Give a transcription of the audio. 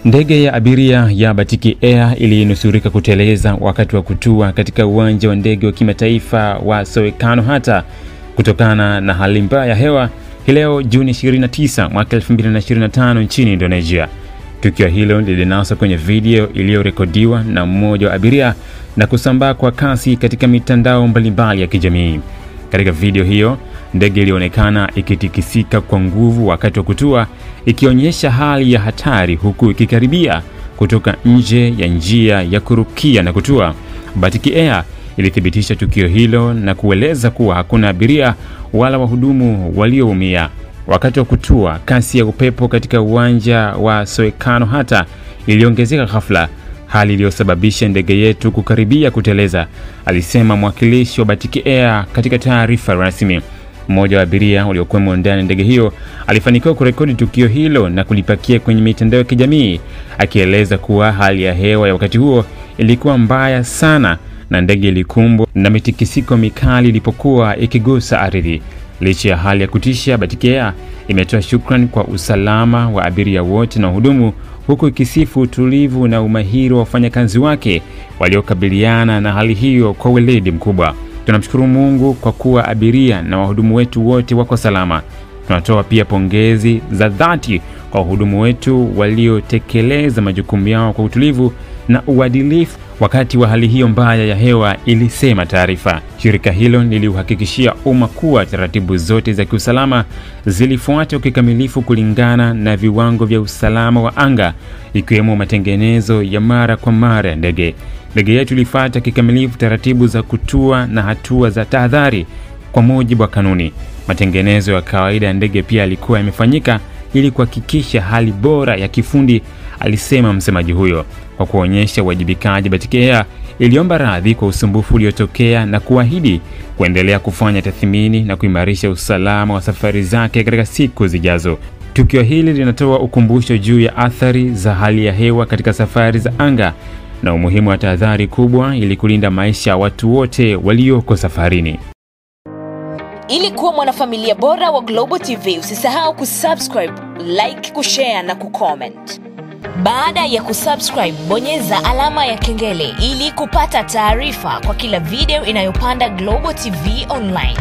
Ndege ya abiria ya Batiki Air ilinusurika kuteleza wakati wa kutua katika uwanja wa ndege wa kimataifa wa Soekarno Hatta kutokana na hali mbaya ya hewa leo Juni 29 mwaka 2025 nchini Indonesia. Tukio hilo lilinaswa kwenye video iliyorekodiwa na mmoja wa abiria na kusambaa kwa kasi katika mitandao mbalimbali ya kijamii. Katika video hiyo, ndege ilionekana ikitikisika kwa nguvu wakati wa kutua, ikionyesha hali ya hatari huku ikikaribia kutoka nje ya njia ya kurukia na kutua. Batiki Air ilithibitisha tukio hilo na kueleza kuwa hakuna abiria wala wahudumu walioumia. Wakati wa kutua, kasi ya upepo katika uwanja wa Soekarno Hatta iliongezeka ghafla, hali iliyosababisha ndege yetu kukaribia kuteleza, alisema mwakilishi wa Batiki Air katika taarifa rasmi. Mmoja wa abiria waliokuwa ndani ya ndege hiyo alifanikiwa kurekodi tukio hilo na kulipakia kwenye mitandao ya kijamii, akieleza kuwa hali ya hewa ya wakati huo ilikuwa mbaya sana na ndege ilikumbwa na mitikisiko mikali ilipokuwa ikigusa ardhi. Licha ya hali ya kutisha, Batiki Air imetoa shukrani kwa usalama wa abiria wote na wahudumu, huku ikisifu utulivu na umahiri wa wafanyakazi wake waliokabiliana na hali hiyo kwa weledi mkubwa. Tunamshukuru Mungu kwa kuwa abiria na wahudumu wetu wote wako salama. Tunatoa pia pongezi za dhati kwa wahudumu wetu waliotekeleza majukumu yao kwa utulivu na uadilifu wakati wa hali hiyo mbaya ya hewa, ilisema taarifa. Shirika hilo liliuhakikishia umma kuwa taratibu zote za kiusalama zilifuatwa kikamilifu kulingana na viwango vya usalama wa anga, ikiwemo matengenezo ya mara kwa mara ya ndege. Ndege yetu ilifuata kikamilifu taratibu za kutua na hatua za tahadhari kwa mujibu wa kanuni. Matengenezo ya kawaida ya ndege pia yalikuwa yamefanyika ili kuhakikisha hali bora ya kifundi, alisema msemaji huyo. Kwa kuonyesha uwajibikaji, Batiki Air iliomba radhi kwa usumbufu uliotokea na kuahidi kuendelea kufanya tathmini na kuimarisha usalama wa safari zake katika siku zijazo. Tukio hili linatoa ukumbusho juu ya athari za hali ya hewa katika safari za anga na umuhimu wa tahadhari kubwa ili kulinda maisha ya watu wote walioko safarini. Ili kuwa mwanafamilia bora wa Global TV, usisahau kusubscribe, like, kushare na kucomment. Baada ya kusubscribe, bonyeza alama ya kengele ili kupata taarifa kwa kila video inayopanda Global TV Online.